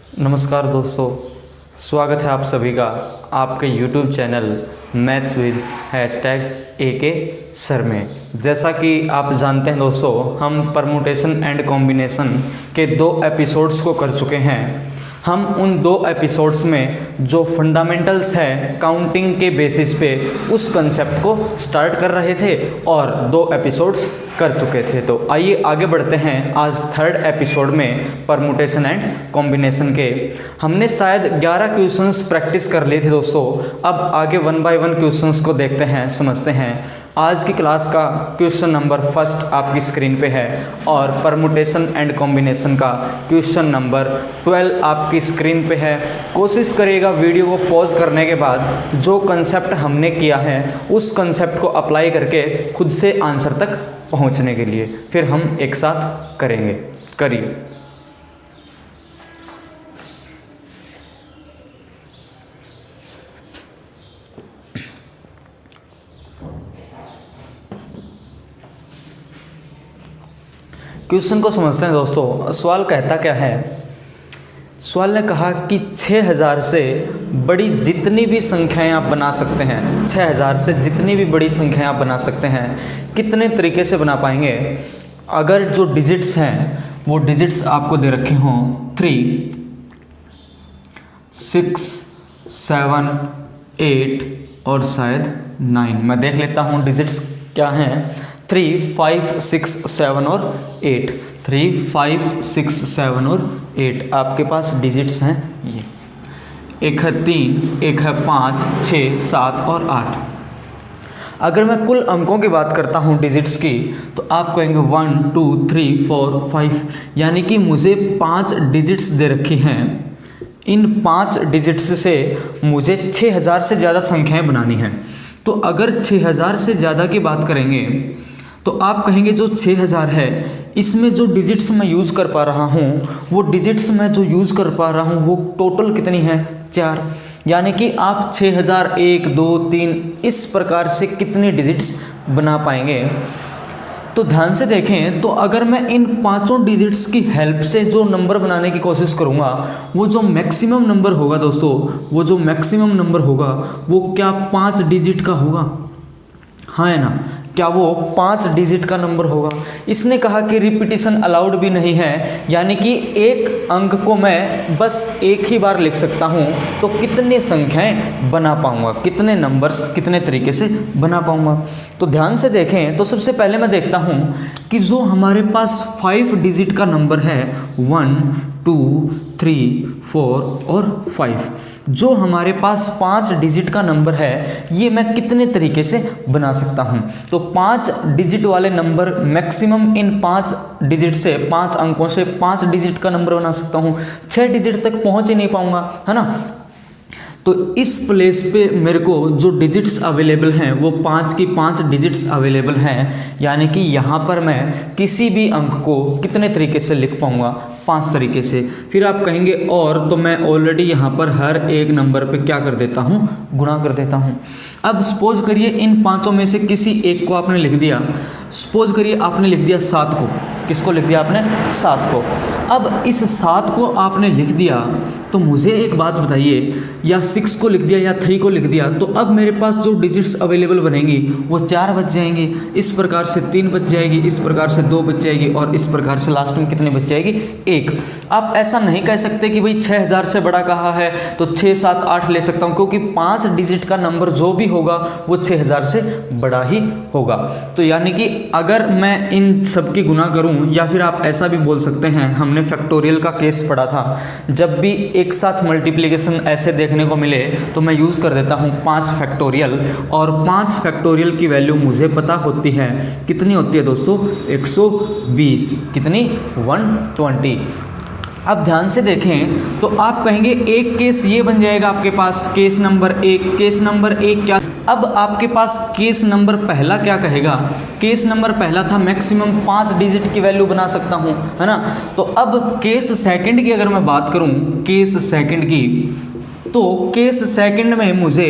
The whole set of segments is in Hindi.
नमस्कार दोस्तों, स्वागत है आप सभी का आपके YouTube channel maths with #AK sir में। जैसा कि आप जानते हैं दोस्तों, हम परमुटेशन एंड कॉम्बिनेशन के 2 एपिसोड्स को कर चुके हैं। हम उन 2 एपिसोड्स में जो फंडामेंटल्स है काउंटिंग के बेसिस पे उस कंसेप्ट को स्टार्ट कर रहे थे और 2 एपिसोड्स कर चुके थे। तो आइए आगे बढ़ते हैं। आज 3rd एपिसोड में परमुटेशन एंड कॉम्बिनेशन के हमने शायद 11 क्वेश्चंस प्रैक्टिस कर लिए थे दोस्तों। अब आगे 1 बाय 1 क्वेश्चंस को देखते हैं, समझते हैं। आज की क्लास का क्वेश्चन नंबर 1 आपकी स्क्रीन पे है और परमुटेशन एंड कॉम्बिनेशन का क्वेश्चन नंबर 12 आपकी स्क्रीन पे है। कोशिश करिएगा वीडियो को पॉज करने के बाद जो कंसेप्ट हमने किया है उस कंसेप्ट को अप्लाई करके खुद से आंसर तक पहुंचने के लिए फिर हम एक साथ करेंगे। करिए। क्वेश्चन को समझते हैं दोस्तों। सवाल कहता क्या है? सवाल ने कहा कि 6000 से बड़ी जितनी भी संख्याएं आप बना सकते हैं, 6000 से जितनी भी बड़ी संख्याएं आप बना सकते हैं, कितने तरीके से बना पाएंगे? अगर जो डिजिट्स हैं वो डिजिट्स आपको दे रखे हों 3, 6, 7, 8 और शायद 9। मैं देख लेता हूँ डिजिट्स क्या हैं। 3, 5, 6, 7 और 8। 3, 5, 6, 7 और 8 आपके पास डिजिट्स हैं। ये एक है 3, एक है 5, 6, 7 और 8। अगर मैं कुल अंकों की बात करता हूँ डिजिट्स की, तो आप कहेंगे 1, 2, 3, 4, 5, यानी कि मुझे 5 डिजिट्स दे रखी हैं। इन 5 डिजिट्स से मुझे 6000 से ज़्यादा संख्याएं बनानी हैं। तो अगर 6000 से ज़्यादा की बात करेंगे तो आप कहेंगे जो 6000 है इसमें जो डिजिट्स मैं यूज़ कर पा रहा हूँ वो डिजिट्स मैं जो यूज़ कर पा रहा हूँ वो टोटल कितनी है? 4। यानी कि आप 6000 1, 2, 3 इस प्रकार से कितने डिजिट्स बना पाएंगे? तो ध्यान से देखें तो अगर मैं इन 5 डिजिट्स की हेल्प से जो नंबर बनाने की कोशिश करूँगा, वो जो मैक्सिमम नंबर होगा दोस्तों, वो जो मैक्सिमम नंबर होगा वो क्या 5 डिजिट का होगा? हाँ है ना? क्या वो 5 डिजिट का नंबर होगा? इसने कहा कि रिपीटिशन अलाउड भी नहीं है, यानी कि एक अंक को मैं बस एक ही बार लिख सकता हूँ। तो कितने संख्याएं बना पाऊँगा, कितने नंबर्स कितने तरीके से बना पाऊँगा? तो ध्यान से देखें तो सबसे पहले मैं देखता हूँ कि जो हमारे पास 5 डिजिट का नंबर है 1, 2, 3, 4 और 5, जो हमारे पास 5 डिजिट का नंबर है ये मैं कितने तरीके से बना सकता हूँ? तो 5 डिजिट वाले नंबर मैक्सिमम इन 5 डिजिट से, 5 अंकों से 5 डिजिट का नंबर बना सकता हूँ। 6 डिजिट तक पहुँच ही नहीं पाऊँगा, है ना? तो इस प्लेस पे मेरे को जो डिजिट्स अवेलेबल हैं वो 5 की 5 डिजिट्स अवेलेबल हैं, यानी कि यहाँ पर मैं किसी भी अंक को कितने तरीके से लिख पाऊँगा? 5 तरीके से। फिर आप कहेंगे और, तो मैं ऑलरेडी यहाँ पर हर एक नंबर पे क्या कर देता हूँ? गुणा कर देता हूँ। अब सपोज करिए इन 5 में से किसी एक को आपने लिख दिया। सपोज करिए आपने लिख दिया 7 को। किसको लिख दिया आपने? 7 को। अब इस 7 को आपने लिख दिया तो मुझे एक बात बताइए, या 6 को लिख दिया या 3 को लिख दिया, तो अब मेरे पास जो डिजिट्स अवेलेबल बनेंगी वो 4 बच जाएंगी, इस प्रकार से 3 बच जाएगी, इस प्रकार से 2 बच जाएगी और इस प्रकार से लास्ट में कितनी बच जाएगी? 1। आप ऐसा नहीं कह सकते कि भाई 6000 से बड़ा कहा है तो 6, 7, 8 ले सकता हूँ, क्योंकि 5 डिजिट का नंबर जो भी होगा वो 6000 से बड़ा ही होगा। तो यानी कि अगर मैं इन सब की गुना करूँ, या फिर आप ऐसा भी बोल सकते हैं, हमने फैक्टोरियल का केस पढ़ा था, जब भी एक साथ मल्टीप्लिकेशन ऐसे देखने को मिले तो मैं यूज़ कर देता हूँ 5 फैक्टोरियल, और 5 फैक्टोरियल की वैल्यू मुझे पता होती है। कितनी होती है दोस्तों? 120। कितनी? 120। अब ध्यान से देखें तो आप कहेंगे एक केस ये बन जाएगा आपके पास, केस नंबर 1। केस नंबर 1 क्या? अब आपके पास केस नंबर पहला क्या कहेगा? केस नंबर पहला था मैक्सिमम 5 डिजिट की वैल्यू बना सकता हूँ, है ना? तो अब केस सेकंड की अगर मैं बात करूँ, केस सेकंड की, तो केस सेकंड में मुझे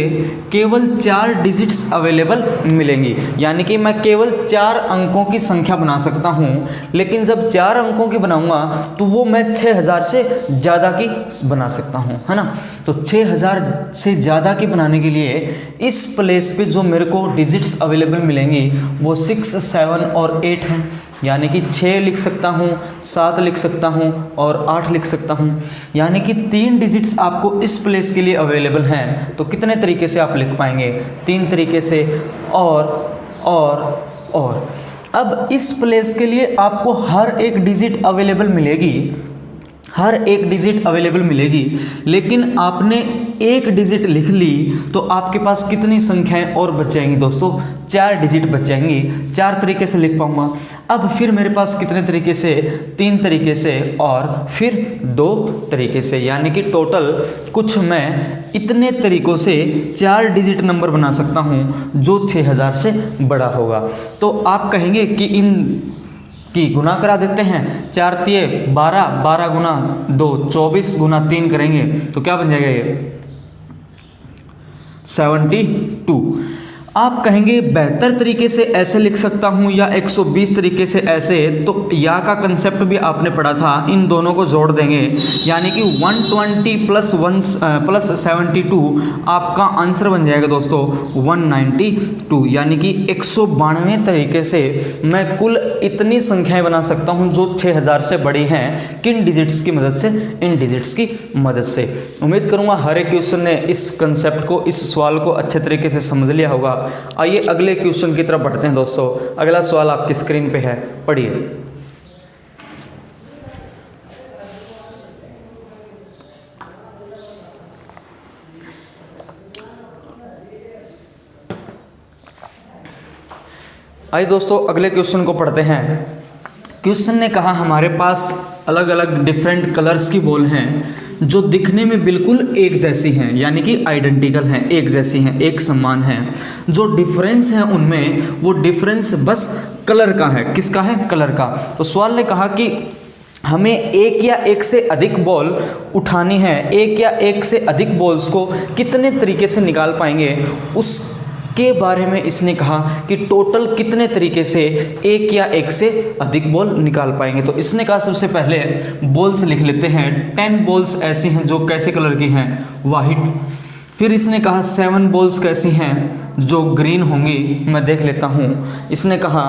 केवल 4 डिजिट्स अवेलेबल मिलेंगी, यानी कि मैं केवल 4 अंकों की संख्या बना सकता हूँ। लेकिन जब 4 अंकों की बनाऊंगा तो वो मैं 6000 से ज़्यादा की बना सकता हूँ, है ना। तो 6000 से ज़्यादा की बनाने के लिए इस प्लेस पे जो मेरे को डिजिट्स अवेलेबल मिलेंगी वो 6, 7 और 8 हैं, यानी कि 6 लिख सकता हूँ, 7 लिख सकता हूँ और 8 लिख सकता हूँ। यानी कि 3 डिजिट्स आपको इस प्लेस के लिए अवेलेबल हैं। तो कितने तरीके से आप लिख पाएंगे? 3 तरीके से। और अब इस प्लेस के लिए आपको हर एक डिजिट अवेलेबल मिलेगी, हर एक डिजिट अवेलेबल मिलेगी। लेकिन आपने एक डिजिट लिख ली तो आपके पास कितनी संख्याएं और बच जाएंगी दोस्तों? 4 डिजिट बच जाएंगी। 4 तरीके से लिख पाऊंगा। अब फिर मेरे पास कितने तरीके से? 3 तरीके से और फिर 2 तरीके से, यानी कि टोटल कुछ मैं इतने तरीकों से 4 डिजिट नंबर बना सकता हूं जो 6000 से बड़ा होगा। तो आप कहेंगे कि इन की गुना करा देते हैं। 4 तिये 12, 12 गुना 2 24 गुना 3 करेंगे तो क्या बन जाएगा? ये 72। आप कहेंगे बेहतर तरीके से ऐसे लिख सकता हूँ या 120 तरीके से ऐसे, तो या का कंसेप्ट भी आपने पढ़ा था। इन दोनों को जोड़ देंगे यानी कि 120 प्लस 72 आपका आंसर बन जाएगा दोस्तों 192, यानी कि 192 तरीके से मैं कुल इतनी संख्याएं बना सकता हूं जो 6000 से बड़ी हैं। किन डिजिट्स की मदद से? इन डिजिट्स की मदद से। उम्मीद करूंगा हर एक क्वेश्चन ने इस कंसेप्ट को, इस सवाल को अच्छे तरीके से समझ लिया होगा। आइए अगले क्वेश्चन की तरफ बढ़ते हैं दोस्तों। अगला सवाल आपकी स्क्रीन पे है, पढ़िए। आइए दोस्तों अगले क्वेश्चन को पढ़ते हैं। क्वेश्चन ने कहा हमारे पास अलग अलग डिफरेंट कलर्स की बॉल हैं जो दिखने में बिल्कुल एक जैसी हैं, यानी कि आइडेंटिकल हैं, एक जैसी हैं, एक समान हैं। जो डिफरेंस है उनमें वो डिफरेंस बस कलर का है। किसका है? कलर का। तो सवाल ने कहा कि हमें एक या एक से अधिक बॉल उठानी है, एक या एक से अधिक बॉल्स को कितने तरीके से निकाल पाएंगे उसके बारे में इसने कहा कि टोटल कितने तरीके से एक या एक से अधिक बॉल निकाल पाएंगे। तो इसने कहा सबसे पहले बॉल्स लिख लेते हैं। 10 बॉल्स ऐसी हैं जो कैसे कलर की हैं? वाइट। फिर इसने कहा 7 बॉल्स कैसी हैं जो ग्रीन होंगी? मैं देख लेता हूँ। इसने कहा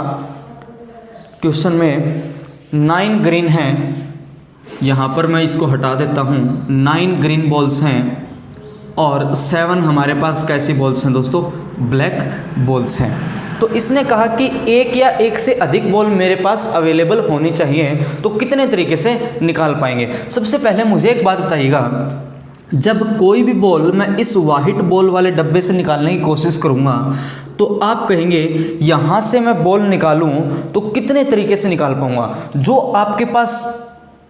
क्वेश्चन में 9 ग्रीन हैं, यहाँ पर मैं इसको हटा देता हूँ। 9 ग्रीन बॉल्स हैं और 7 हमारे पास कैसी बॉल्स हैं दोस्तों? ब्लैक बॉल्स हैं। तो इसने कहा कि एक या एक से अधिक बॉल मेरे पास अवेलेबल होनी चाहिए, तो कितने तरीके से निकाल पाएंगे? सबसे पहले मुझे एक बात बताइएगा, जब कोई भी बॉल मैं इस वाइट बॉल वाले डब्बे से निकालने की कोशिश करूंगा तो आप कहेंगे यहाँ से मैं बॉल निकालूं तो कितने तरीके से निकाल पाऊंगा? जो आपके पास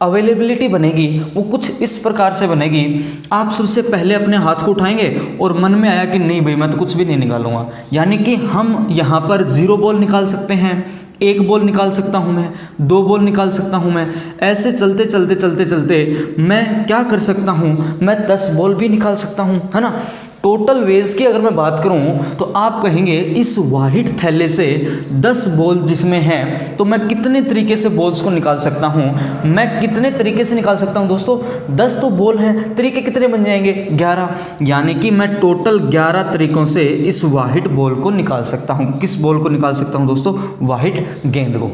अवेलेबिलिटी बनेगी वो कुछ इस प्रकार से बनेगी। आप सबसे पहले अपने हाथ को उठाएंगे और मन में आया कि नहीं भाई मैं तो कुछ भी नहीं निकालूंगा, यानी कि हम यहाँ पर 0 बॉल निकाल सकते हैं, 1 बॉल निकाल सकता हूँ मैं, 2 बॉल निकाल सकता हूँ मैं। ऐसे चलते चलते चलते चलते मैं क्या कर सकता हूँ? मैं 10 बॉल भी निकाल सकता हूँ, है ना। टोटल वेज की अगर मैं बात करूं तो आप कहेंगे इस वाइट थैले से 10 बॉल जिसमें हैं तो मैं कितने तरीके से बॉल्स को निकाल सकता हूं? मैं कितने तरीके से निकाल सकता हूं दोस्तों? 10 तो बॉल हैं, तरीके कितने बन जाएंगे? 11, यानी कि मैं टोटल 11 तरीकों से इस वाइट बॉल को निकाल सकता हूं। किस बॉल को निकाल सकता हूं दोस्तों? वाइट गेंद को।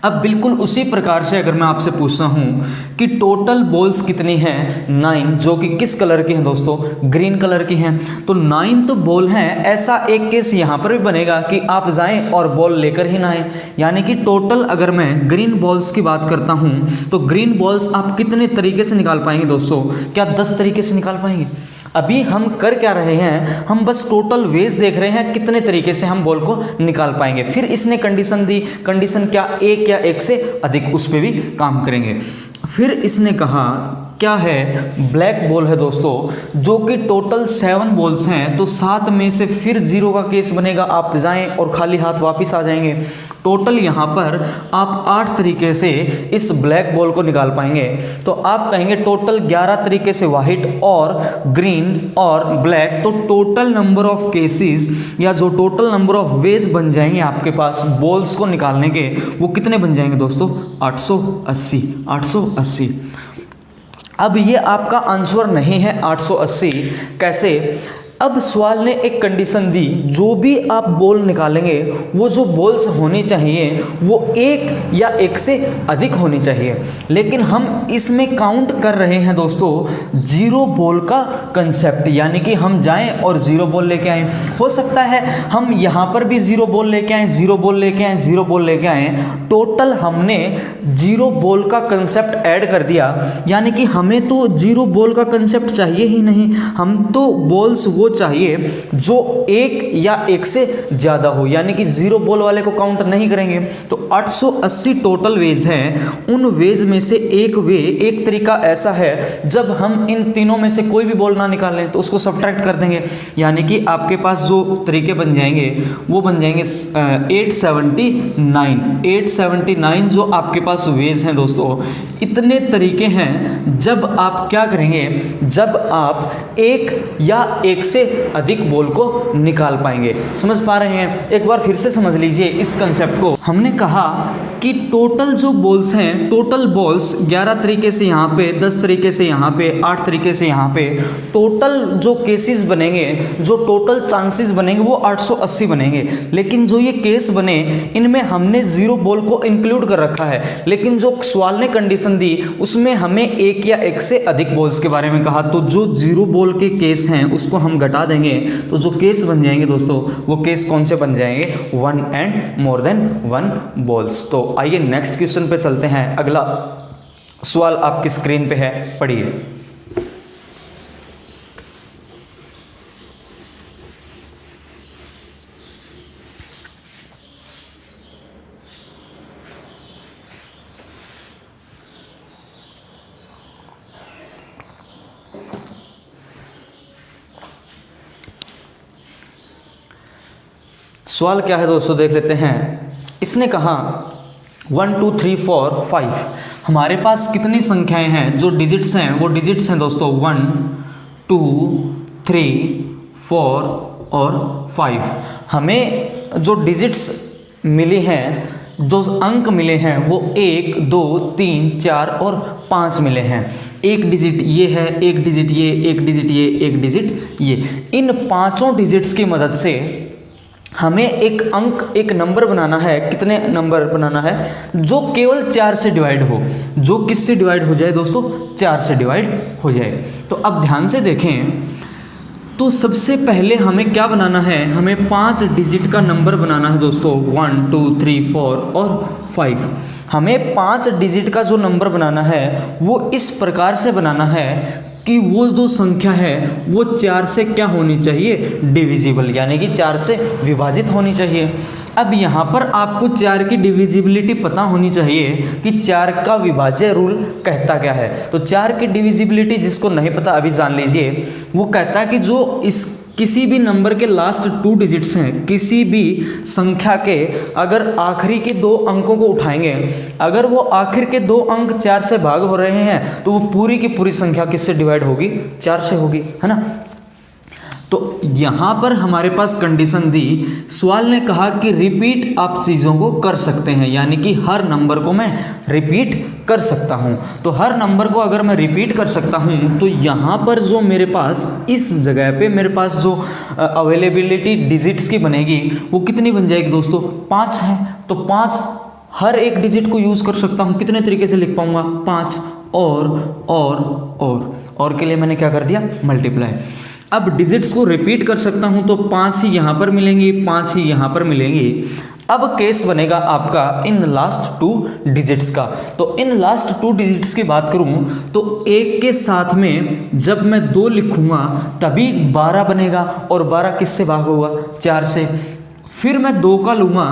अब बिल्कुल उसी प्रकार से अगर मैं आपसे पूछता हूं कि टोटल बॉल्स कितनी हैं? 9, जो कि किस कलर की हैं दोस्तों? ग्रीन कलर की हैं। तो 9 तो बॉल हैं। ऐसा एक केस यहाँ पर भी बनेगा कि आप जाएं और बॉल लेकर ही ना आए, यानी कि टोटल अगर मैं ग्रीन बॉल्स की बात करता हूं तो ग्रीन बॉल्स आप कितने तरीके से निकाल पाएंगे दोस्तों? क्या 10 तरीके से निकाल पाएंगे? अभी हम कर क्या रहे हैं? हम बस टोटल वेज देख रहे हैं कितने तरीके से हम बॉल को निकाल पाएंगे। फिर इसने कंडीशन दी, कंडीशन क्या? एक या एक से अधिक, उस पर भी काम करेंगे। फिर इसने कहा क्या है? ब्लैक बॉल है दोस्तों, जो कि टोटल 7 बॉल्स हैं। तो 7 में से फिर 0 का केस बनेगा, आप जाएं और खाली हाथ वापस आ जाएंगे। टोटल यहाँ पर आप 8 तरीके से इस ब्लैक बॉल को निकाल पाएंगे। तो आप कहेंगे टोटल 11 तरीके से वाइट और ग्रीन और ब्लैक, तो टोटल नंबर ऑफ केसेस या जो टोटल नंबर ऑफ वेज बन जाएंगे आपके पास बॉल्स को निकालने के, वो कितने बन जाएंगे दोस्तों? 880। अब ये आपका आंसर नहीं है 880। कैसे? अब सवाल ने एक कंडीशन दी, जो भी आप बॉल निकालेंगे वो जो बॉल्स होनी चाहिए वो एक या एक से अधिक होनी चाहिए, लेकिन हम इसमें काउंट कर रहे हैं दोस्तों जीरो बॉल का कंसेप्ट, यानी कि हम जाएं और जीरो बॉल लेके आएँ। हो सकता है हम यहाँ पर भी जीरो बॉल लेके आएँ, जीरो बॉल लेके आएँ, जीरो बॉल लेके आएँ, टोटल हमने जीरो बॉल का कंसेप्ट ऐड कर दिया, यानी कि हमें तो जीरो बॉल का कंसेप्ट चाहिए ही नहीं, हम तो बॉल्स वो चाहिए जो एक या एक से ज़्यादा हो, यानी कि जीरो बॉल वाले को काउंट नहीं करेंगे। तो 880 टोटल वेज हैं, उन वेज में से एक तरीका ऐसा है जब हम इन तीनों में से कोई भी बॉल ना निकालें तो उसको सब्ट्रैक्ट कर देंगे, यानी कि आपके पास जो तरीके बन जाएंगे वो बन जाएंगे 879 जो आपके पास वेज हैं दोस्तों। इतने तरीके हैं जब आप क्या करेंगे, जब आप एक या एक से अधिक बॉल को निकाल पाएंगे। समझ पा रहे हैं? एक बार फिर से समझ लीजिए इस कंसेप्ट को। हमने कहा कि टोटल जो बॉल्स हैं, टोटल बॉल्स 11 तरीके से यहाँ पे, 10 तरीके से यहाँ पे, 8 तरीके से यहाँ पे, टोटल जो केसेस बनेंगे, जो टोटल चांसेस बनेंगे वो 880 बनेंगे। लेकिन जो ये केस बने इनमें हमने जीरो बॉल को इंक्लूड कर रखा है, लेकिन जो सवाल ने कंडीशन दी उसमें हमें एक या एक से अधिक बॉल्स के बारे में कहा। तो जो जीरो बॉल के केस हैं उसको हम घटा देंगे, तो जो केस बन जाएंगे दोस्तों वो केस कौन से बन जाएंगे? 1 एंड मोर देन 1 बॉल्स। तो आइए नेक्स्ट क्वेश्चन पे चलते हैं। अगला सवाल आपकी स्क्रीन पे है, पढ़िए। सवाल क्या है दोस्तों, देख लेते हैं। इसने कहा 1 2 3 4 5, हमारे पास कितनी संख्याएं हैं? जो डिजिट्स हैं वो डिजिट्स हैं दोस्तों 1 2 3 4 और 5। हमें जो डिजिट्स मिली हैं, जो अंक मिले हैं वो 1 2 3 4 और 5 मिले हैं। एक डिजिट ये है, एक डिजिट ये, एक डिजिट ये, एक डिजिट ये। इन पांचों डिजिट्स की मदद से हमें एक अंक, एक नंबर बनाना है। कितने नंबर बनाना है? जो केवल 4 से डिवाइड हो। जो किससे डिवाइड हो जाए दोस्तों? 4 से डिवाइड हो जाए। तो अब ध्यान से देखें, तो सबसे पहले हमें क्या बनाना है? हमें 5 डिजिट का नंबर बनाना है दोस्तों, 1 2 3 4 और 5। हमें 5 डिजिट का जो नंबर बनाना है वो इस प्रकार से बनाना है कि वो जो संख्या है वो 4 से क्या होनी चाहिए? डिविजिबल, यानी कि 4 से विभाजित होनी चाहिए। अब यहाँ पर आपको 4 की डिविजिबिलिटी पता होनी चाहिए कि 4 का विभाज्य रूल कहता क्या है। तो 4 की डिविजिबिलिटी जिसको नहीं पता अभी जान लीजिए। वो कहता है कि जो इस किसी भी नंबर के लास्ट 2 डिजिट्स हैं, किसी भी संख्या के अगर आखिरी के 2 अंकों को उठाएंगे, अगर वो आखिर के 2 अंक 4 से भाग हो रहे हैं तो वो पूरी की पूरी संख्या किससे डिवाइड होगी? 4 से होगी, है ना। तो यहाँ पर हमारे पास कंडीशन दी, सवाल ने कहा कि रिपीट आप चीज़ों को कर सकते हैं, यानी कि हर नंबर को मैं रिपीट कर सकता हूँ। तो हर नंबर को अगर मैं रिपीट कर सकता हूँ तो यहाँ पर जो मेरे पास इस जगह पे मेरे पास जो अवेलेबिलिटी डिजिट्स की बनेगी वो कितनी बन जाएगी दोस्तों? 5 है। तो 5 हर एक डिजिट को यूज़ कर सकता हूँ। कितने तरीके से लिख पाऊँगा? 5 और के लिए मैंने क्या कर दिया? मल्टीप्लाई। अब डिजिट्स को रिपीट कर सकता हूं तो 5 ही यहाँ पर मिलेंगी, 5 ही यहाँ पर मिलेंगी। अब केस बनेगा आपका इन लास्ट 2 डिजिट्स का। तो इन लास्ट 2 डिजिट्स की बात करूं तो 1 के साथ में जब मैं 2 लिखूंगा तभी 12 बनेगा, और 12 किससे भाग होगा? 4 से। फिर मैं 2 का लूँगा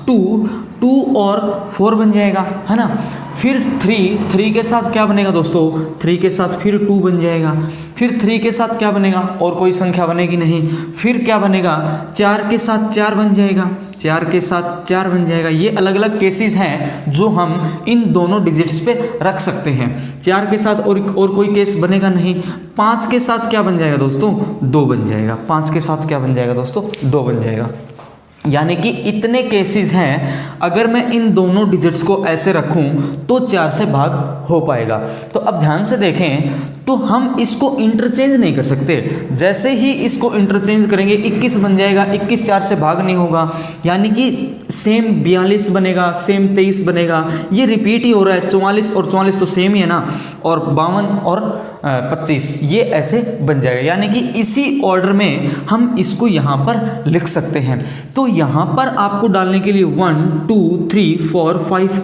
2 और 4 बन जाएगा, है ना। फिर 3 के साथ क्या बनेगा दोस्तों? 3 के साथ फिर 2 बन जाएगा। फिर 3 के साथ क्या बनेगा, और कोई संख्या बनेगी नहीं। फिर क्या बनेगा, 4 के साथ 4 बन जाएगा, 4 के साथ 4 बन जाएगा। ये अलग अलग केसेस हैं जो हम इन दोनों डिजिट्स पे रख सकते हैं। 4 के साथ और कोई केस बनेगा नहीं। 5 के साथ क्या बन जाएगा दोस्तों, 2 बन जाएगा। 5 के साथ क्या बन जाएगा दोस्तों, 2 बन जाएगा। यानी कि इतने केसेस हैं, अगर मैं इन दोनों डिजिट्स को ऐसे रखूं तो 4 से भाग हो पाएगा। तो अब ध्यान से देखें, तो हम इसको इंटरचेंज नहीं कर सकते। जैसे ही इसको इंटरचेंज करेंगे 21 बन जाएगा, 21 4 से भाग नहीं होगा, यानी कि सेम 42 बनेगा, सेम 23 बनेगा। ये रिपीट ही हो रहा है, 44 और 44 तो सेम ही है ना, और 52 और 25 ये ऐसे बन जाएगा। यानी कि इसी ऑर्डर में हम इसको यहाँ पर लिख सकते हैं। तो यहाँ पर आपको डालने के लिए 1 2 3 4 5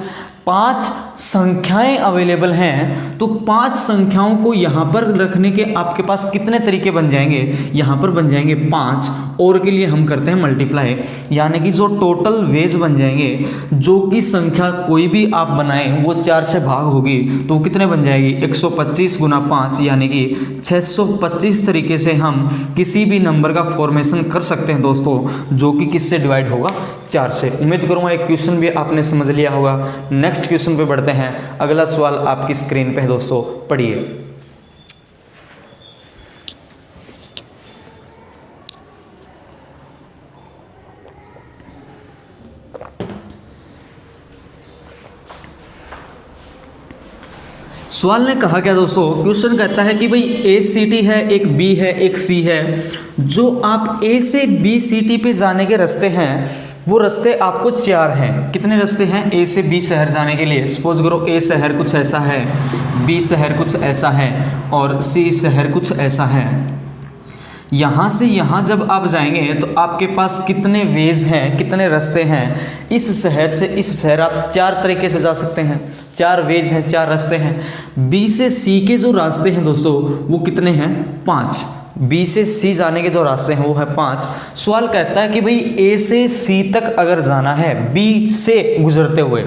5 संख्याएं अवेलेबल हैं। तो 5 संख्याओं को यहाँ पर रखने के आपके पास कितने तरीके बन जाएंगे, यहाँ पर बन जाएंगे 5, और के लिए हम करते हैं मल्टीप्लाई, यानी कि जो टोटल वेज बन जाएंगे, जो कि संख्या कोई भी आप बनाएं वो 4 से भाग होगी, तो वो कितने बन जाएगी, 125 गुना 5, यानी कि 625 तरीके से हम किसी भी नंबर का फॉर्मेशन कर सकते हैं दोस्तों, जो कि किससे डिवाइड होगा, 4 से। उम्मीद करूँगा एक क्वेश्चन भी आपने समझ लिया होगा। नेक्स्ट क्वेश्चन पे बढ़ते हैं। अगला सवाल आपकी स्क्रीन पे है दोस्तों, पढ़िए। सवाल ने कहा क्या दोस्तों, क्वेश्चन कहता है कि भाई ए सी टी है, एक बी है, एक सी है। जो आप ए से बी सी टी पे जाने के रास्ते हैं वो रास्ते आपको 4 हैं। कितने रास्ते हैं ए से बी शहर जाने के लिए? सपोज करो ए शहर कुछ ऐसा है, बी शहर कुछ ऐसा है और सी शहर कुछ ऐसा है। यहाँ से यहाँ जब आप जाएंगे तो आपके पास कितने वेज हैं, कितने रास्ते हैं? इस शहर से इस शहर आप 4 तरीके से जा सकते हैं, 4 वेज हैं, 4 रास्ते हैं। बी से सी के जो रास्ते हैं दोस्तों वो कितने हैं? 5। बी से सी जाने के जो रास्ते हैं वो है 5। सवाल कहता है कि भाई ए से सी तक अगर जाना है बी से गुजरते हुए,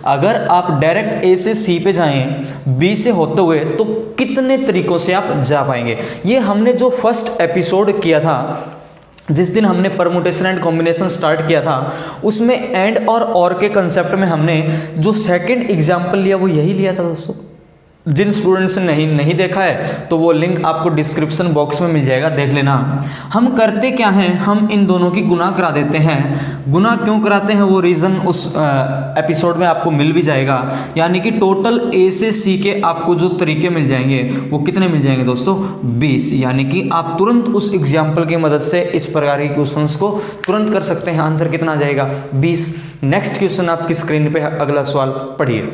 अगर आप डायरेक्ट ए से सी पे जाएं बी से होते हुए तो कितने तरीकों से आप जा पाएंगे? ये हमने जो फर्स्ट एपिसोड किया था, जिस दिन हमने परमुटेशन एंड कॉम्बिनेशन स्टार्ट किया था, उसमें एंड और के कंसेप्ट में हमने जो सेकंड एग्जाम्पल लिया वो यही लिया था दोस्तों। जिन स्टूडेंट्स ने नहीं देखा है तो वो लिंक आपको डिस्क्रिप्शन बॉक्स में मिल जाएगा, देख लेना। हम करते क्या हैं, हम इन दोनों की गुना करा देते हैं। गुना क्यों कराते हैं वो रीज़न उस एपिसोड में आपको मिल भी जाएगा। यानी कि टोटल ए से सी के आपको जो तरीके मिल जाएंगे वो कितने मिल जाएंगे दोस्तों? 20। यानी कि आप तुरंत उस एग्जाम्पल की मदद से इस प्रकार के क्वेश्चन को तुरंत कर सकते हैं। आंसर कितना आ जाएगा? 20। नेक्स्ट क्वेश्चन आपकी स्क्रीन पर, अगला सवाल पढ़िए।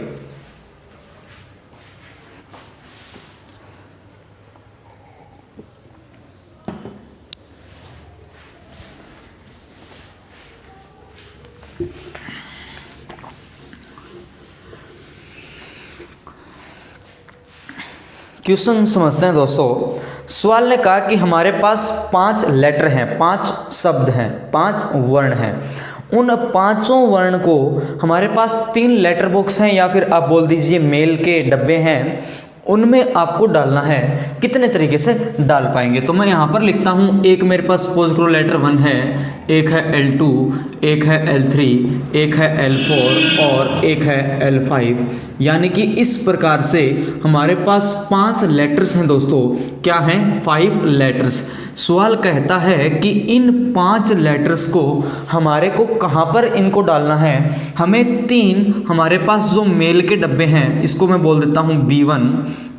क्वेश्चन समझते हैं दोस्तों। सवाल ने कहा कि हमारे पास 5 लेटर हैं, 5 शब्द हैं, 5 वर्ण हैं। उन 5 वर्ण को हमारे पास 3 लेटर बॉक्स हैं या फिर आप बोल दीजिए मेल के डब्बे हैं, उनमें आपको डालना है। कितने तरीके से डाल पाएंगे? तो मैं यहाँ पर लिखता हूँ, एक मेरे पास सपोज करो लेटर 1 है, एक है L2, एक है L3, एक है L4 और एक है L5। यानी कि इस प्रकार से हमारे पास 5 लेटर्स हैं दोस्तों। क्या हैं? 5 लेटर्स। सवाल कहता है कि इन 5 लेटर्स को हमारे को कहाँ पर इनको डालना है? हमें 3 हमारे पास जो मेल के डब्बे हैं, इसको मैं बोल देता हूँ B1,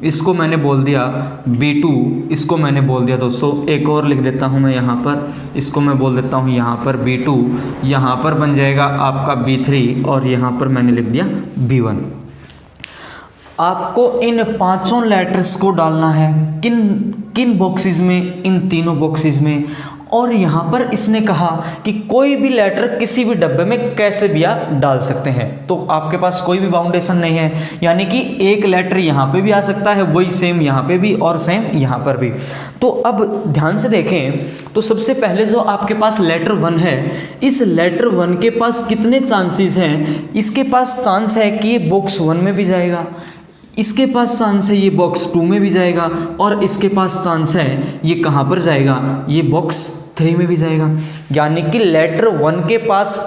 इसको मैंने बोल दिया B2, इसको मैंने बोल दिया दोस्तों, एक और लिख देता हूँ मैं यहाँ पर, इसको मैं बोल देता हूँ यहाँ पर B2, यहाँ पर बन जाएगा आपका B3 और यहाँ पर मैंने लिख दिया B1। आपको इन 5 लेटर्स को डालना है किन बॉक्सेस में? इन तीनों बॉक्सेस में। और यहाँ पर इसने कहा कि कोई भी लेटर किसी भी डब्बे में कैसे भी आप डाल सकते हैं। तो आपके पास कोई भी बाउंडेशन नहीं है, यानी कि एक लेटर यहाँ पे भी आ सकता है, वही सेम यहाँ पे भी और सेम यहाँ पर भी। तो अब ध्यान से देखें, तो सबसे पहले जो आपके पास लेटर 1 है, इस लेटर 1 के पास कितने चांसेस हैं? इसके पास चांस है कि ये बॉक्स 1 में भी जाएगा, इसके पास चांस है ये बॉक्स 2 में भी जाएगा, और इसके पास चांस है ये कहाँ पर जाएगा, ये बॉक्स 3 में भी जाएगा। यानी कि लेटर 1 के पास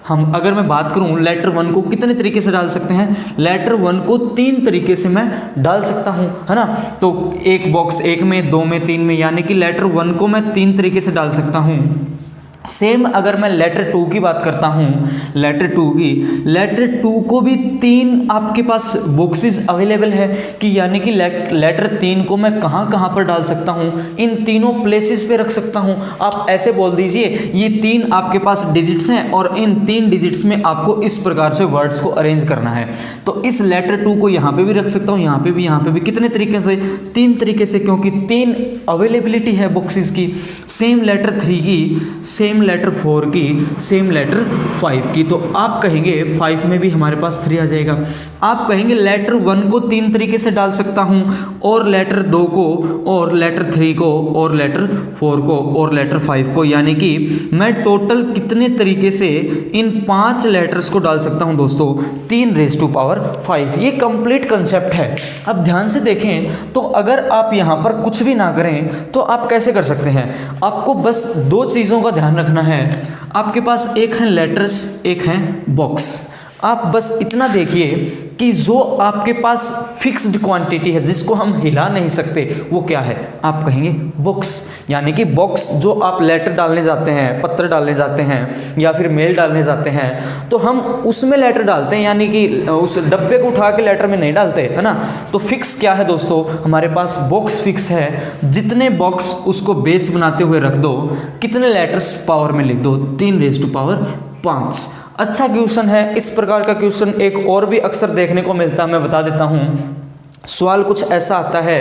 हम, अगर मैं बात करूं लेटर 1 को कितने तरीके से डाल सकते हैं, लेटर 1 को 3 तरीके से मैं डाल सकता हूं, है ना। तो एक बॉक्स 1 में, 2 में, 3 में, यानी कि लेटर 1 को मैं 3 तरीके से डाल सकता हूं। सेम अगर मैं लेटर 2 की बात करता हूँ, लेटर 2 की, लेटर 2 को भी 3 आपके पास बॉक्सेस अवेलेबल है कि यानी कि लेटर 3 को मैं कहाँ कहाँ पर डाल सकता हूँ, इन तीनों प्लेसेस पे रख सकता हूँ। आप ऐसे बोल दीजिए ये 3 आपके पास डिजिट्स हैं और इन 3 डिजिट्स में आपको इस प्रकार से वर्ड्स को अरेंज करना है। तो इस लेटर 2 को यहाँ पे भी रख सकता हूँ, यहाँ पे भी, यहाँ पे भी। कितने तरीके से, 3 तरीके से, क्योंकि 3 अवेलेबिलिटी है बॉक्सेस की। सेम लेटर 3 की, सेम लेटर 4 की, सेम लेटर 5 की। तो आप कहेंगे 5 में भी हमारे पास 3 आ जाएगा। आप कहेंगे लेटर 1 को 3 तरीके से डाल सकता हूं, और लेटर 2 को, और लेटर 3 को, और लेटर 4 को, और लेटर 5 को, यानी कि मैं टोटल कितने तरीके से इन 5 लेटर्स को डाल सकता हूं दोस्तों, 3⁵ ये कंप्लीट कंसेप्ट है। अब ध्यान से देखें तो अगर आप यहां पर कुछ भी ना करें तो आप कैसे कर सकते हैं। आपको बस 2 चीज़ों का ध्यान रखना है। आपके पास एक है लेटर्स, एक है बॉक्स। आप बस इतना देखिए कि जो आपके पास फिक्स्ड क्वांटिटी है जिसको हम हिला नहीं सकते वो क्या है, आप कहेंगे बॉक्स। यानी कि बॉक्स जो आप लेटर डालने जाते हैं, पत्र डालने जाते हैं या फिर मेल डालने जाते हैं तो हम उसमें लेटर डालते हैं, यानी कि उस डब्बे को उठा के लेटर में नहीं डालते, है ना। तो फिक्स क्या है दोस्तों, हमारे पास बॉक्स फिक्स है। जितने बॉक्स उसको बेस बनाते हुए रख दो, कितने लेटर्स पावर में लिख दो, 3⁵5। अच्छा क्वेश्चन है। इस प्रकार का क्वेश्चन एक और भी अक्सर देखने को मिलता है, मैं बता देता हूँ। सवाल कुछ ऐसा आता है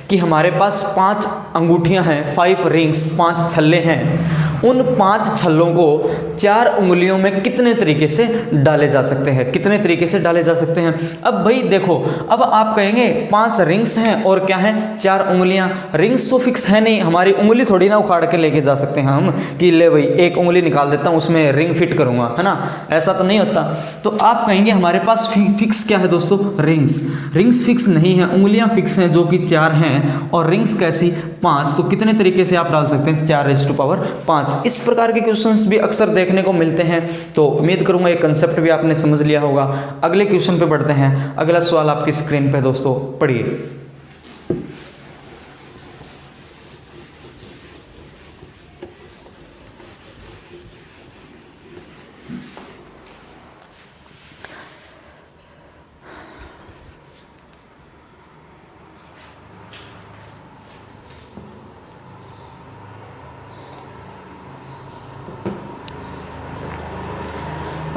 कि हमारे पास 5 अंगूठियां हैं, 5 रिंग्स, 5 छल्ले हैं। उन 5 छल्लों को 4 उंगलियों में कितने तरीके से डाले जा सकते हैं, कितने तरीके से डाले जा सकते हैं। अब भाई देखो, अब आप कहेंगे 5 रिंग्स हैं और क्या है, 4 उंगलियां। रिंग्स तो फिक्स है नहीं, हमारी उंगली थोड़ी ना उखाड़ के लेके जा सकते हैं हम कि ले भाई एक उंगली निकाल देता हूँ उसमें रिंग फिट करूँगा, है ना। ऐसा तो नहीं होता। तो आप कहेंगे हमारे पास फिक्स क्या है दोस्तों, रिंग्स। रिंग्स फिक्स नहीं है, उंगलियां फिक्स हैं जो कि 4 हैं, और रिंग्स कैसी, 5। तो कितने तरीके से आप डाल सकते हैं, 4⁵5। इस प्रकार के क्वेश्चंस भी अक्सर देखने को मिलते हैं। तो उम्मीद करूंगा ये कंसेप्ट भी आपने समझ लिया होगा। अगले क्वेश्चन पे बढ़ते हैं। अगला सवाल आपकी स्क्रीन पे दोस्तों, पढ़िए।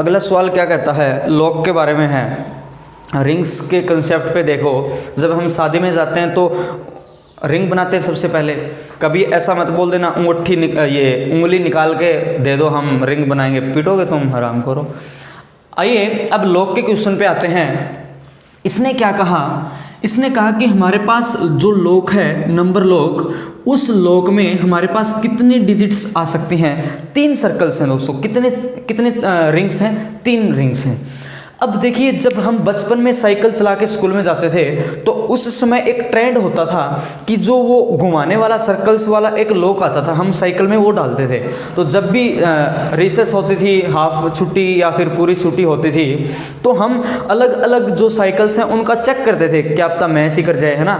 अगला सवाल क्या कहता है, लॉक के बारे में है। रिंग्स के कंसेप्ट पे देखो, जब हम शादी में जाते हैं तो रिंग बनाते हैं सबसे पहले। कभी ऐसा मत बोल देना ये उंगली निकाल के दे दो हम रिंग बनाएंगे, पीटोगे तुम, हराम करो। आइए अब लॉक के क्वेश्चन पे आते हैं। इसने क्या कहा, इसने कहा कि हमारे पास जो लॉक है, नंबर लॉक, उस लॉक में हमारे पास कितने डिजिट्स आ सकते हैं। 3 सर्कल्स हैं दोस्तों। कितने कितने रिंग्स हैं, 3 रिंग्स हैं। अब देखिए, जब हम बचपन में साइकिल चला के स्कूल में जाते थे तो उस समय एक ट्रेंड होता था कि जो वो घुमाने वाला सर्कल्स वाला एक लॉक आता था, हम साइकिल में वो डालते थे। तो जब भी रिसेस होती थी, हाफ छुट्टी या फिर पूरी छुट्टी होती थी, तो हम अलग अलग जो साइकिल्स हैं उनका चेक करते थे, क्या पता मैच ही कर जाए, है ना,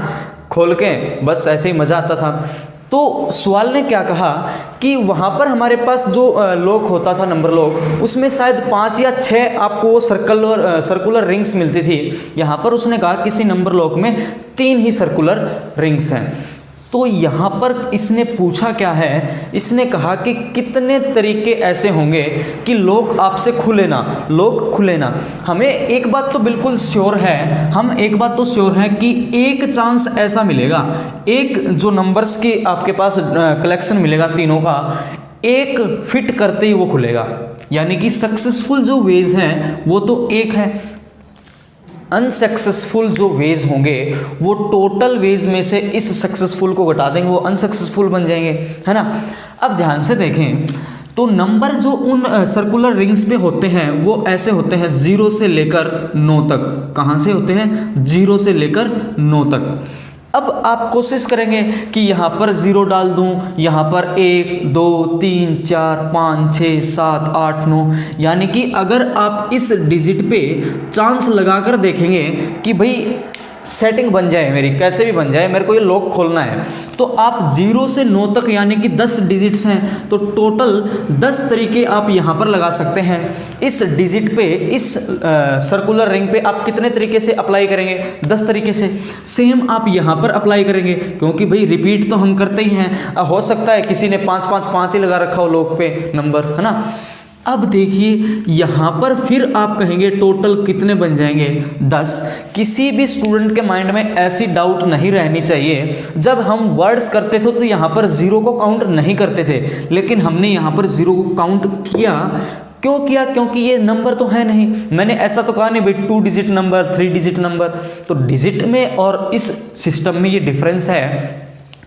खोल के। बस ऐसे ही मज़ा आता था। तो सवाल ने क्या कहा कि वहाँ पर हमारे पास जो लॉक होता था, नंबर लॉक, उसमें शायद 5 या 6 आपको वो सर्कुलर रिंग्स मिलती थी। यहाँ पर उसने कहा किसी नंबर लॉक में 3 ही सर्कुलर रिंग्स हैं। तो यहाँ पर इसने पूछा क्या है, इसने कहा कि कितने तरीके ऐसे होंगे कि लॉक आपसे खुले ना, लॉक खुले ना। हमें एक बात तो बिल्कुल श्योर है, हम एक बात तो श्योर है कि एक चांस ऐसा मिलेगा, एक जो नंबर्स की आपके पास कलेक्शन मिलेगा तीनों का, एक फिट करते ही वो खुलेगा। यानी कि सक्सेसफुल जो वेज हैं वो तो एक है, अनसक्सेसफुल जो वेज होंगे वो टोटल वेज में से इस सक्सेसफुल को घटा देंगे, वो अनसक्सेसफुल बन जाएंगे, है ना। अब ध्यान से देखें तो नंबर जो उन सर्कुलर रिंग्स पे होते हैं वो ऐसे होते हैं 0 से लेकर 9 तक। कहाँ से होते हैं? 0 से लेकर 9 तक। अब आप कोशिश करेंगे कि यहाँ पर 0 डाल दूँ, यहाँ पर 1 2 3 4 5 6 7 8 9, यानी कि अगर आप इस डिजिट पे चांस लगाकर देखेंगे कि भाई सेटिंग बन जाए मेरी, कैसे भी बन जाए, मेरे को ये लॉक खोलना है, तो आप 0 से 9 तक यानी कि 10 डिजिट्स हैं, तो टोटल 10 तरीके आप यहाँ पर लगा सकते हैं। इस डिजिट पे, इस सर्कुलर रिंग पे आप कितने तरीके से अप्लाई करेंगे? 10 तरीके से। सेम आप यहाँ पर अप्लाई करेंगे, क्योंकि भाई रिपीट तो हम करते ही हैं। हो सकता है किसी ने 5 5 5 ही लगा रखा हो लॉक पे नंबर, है ना। अब देखिए यहाँ पर फिर आप कहेंगे टोटल कितने बन जाएंगे? 10। किसी भी स्टूडेंट के माइंड में ऐसी डाउट नहीं रहनी चाहिए। जब हम वर्ड्स करते थे तो यहाँ पर 0 को काउंट नहीं करते थे, लेकिन हमने यहाँ पर 0 को काउंट किया। क्यों किया? क्योंकि ये नंबर तो है नहीं। मैंने ऐसा तो कहा नहीं भाई 2 डिजिट नंबर, 3 डिजिट नंबर। तो डिजिट में और इस सिस्टम में ये डिफरेंस है,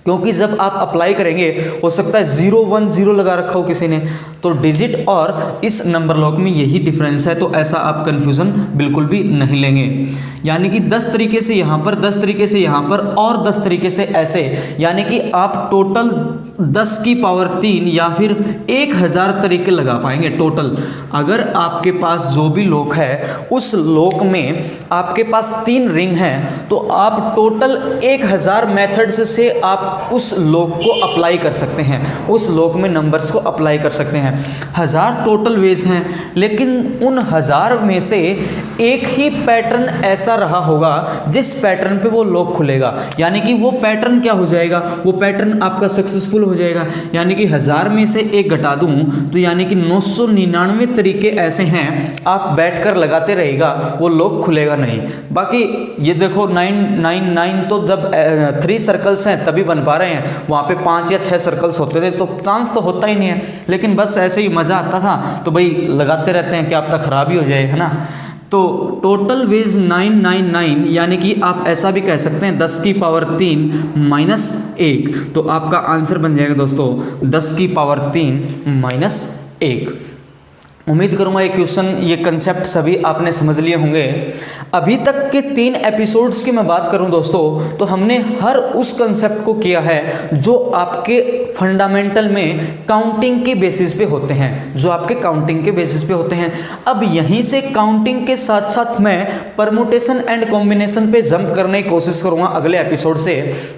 क्योंकि जब आप अप्लाई करेंगे हो सकता है 0 1 0 लगा रखा हो किसी ने, तो डिजिट और इस नंबर लॉक में यही डिफरेंस है। तो ऐसा आप कंफ्यूजन बिल्कुल भी नहीं लेंगे। यानी कि 10 तरीके से यहाँ पर, 10 तरीके से यहाँ पर और 10 तरीके से ऐसे, यानी कि आप टोटल 10 की पावर 3 या फिर 1000 तरीके लगा पाएंगे टोटल। अगर आपके पास जो भी लॉक है उस लॉक में आपके पास 3 रिंग हैं, तो आप टोटल 1000 मेथड्स से आप उस लॉक को अप्लाई कर सकते हैं, उस लॉक में नंबर्स को अप्लाई कर सकते हैं। 1000 टोटल वेज हैं, लेकिन उन 1000 में से एक ही पैटर्न ऐसा रहा होगा जिस पैटर्न पे वो लॉक खुलेगा। यानी कि वो पैटर्न क्या हो जाएगा? वो पैटर्न आपका सक्सेसफुल हो जाएगा। यानी कि 1000 में से 1 घटा दूं तो यानी कि 999 तरीके ऐसे हैं, आप बैठकर लगाते रहेगा वो लॉक खुलेगा नहीं। बाकी ये देखो 999 तो जब 3 सर्कल्स हैं तभी बन पा रहे हैं, वहाँ पे 5 या 6 सर्कल्स होते थे तो चांस तो होता ही नहीं है। लेकिन बस ऐसे ही मज़ा आता था तो भाई लगाते रहते हैं कि आप तक खराब ही हो जाए, है ना। तो टोटल वेज 999, यानी कि आप ऐसा भी कह सकते हैं 10 की पावर 3 माइनस 1। तो आपका आंसर बन जाएगा दोस्तों 10 की पावर 3 माइनस 1। उम्मीद करूंगा ये क्वेश्चन, ये कंसेप्ट सभी आपने समझ लिए होंगे। अभी तक के 3 एपिसोड्स की मैं बात करूं दोस्तों, तो हमने हर उस कंसेप्ट को किया है जो आपके फंडामेंटल में काउंटिंग के बेसिस पे होते हैं, जो आपके काउंटिंग के बेसिस पे होते हैं। अब यहीं से काउंटिंग के साथ साथ मैं परमुटेशन एंड कॉम्बिनेशन पे जंप करने की कोशिश करूंगा अगले एपिसोड से।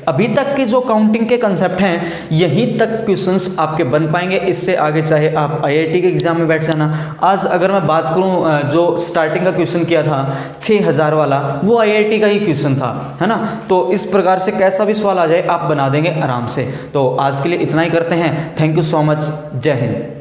अभी तक के जो काउंटिंग के कंसेप्ट हैं यहीं तक क्वेश्चंस आपके बन पाएंगे। इससे आगे चाहे आप IIT के एग्जाम में बैठ जाना। आज अगर मैं बात करूं, जो स्टार्टिंग का क्वेश्चन किया था 6000 वाला, वो IIT का ही क्वेश्चन था, है ना। तो इस प्रकार से कैसा भी सवाल आ जाए आप बना देंगे आराम से। तो आज के लिए इतना ही करते हैं। Thank you so much. जय हिंद।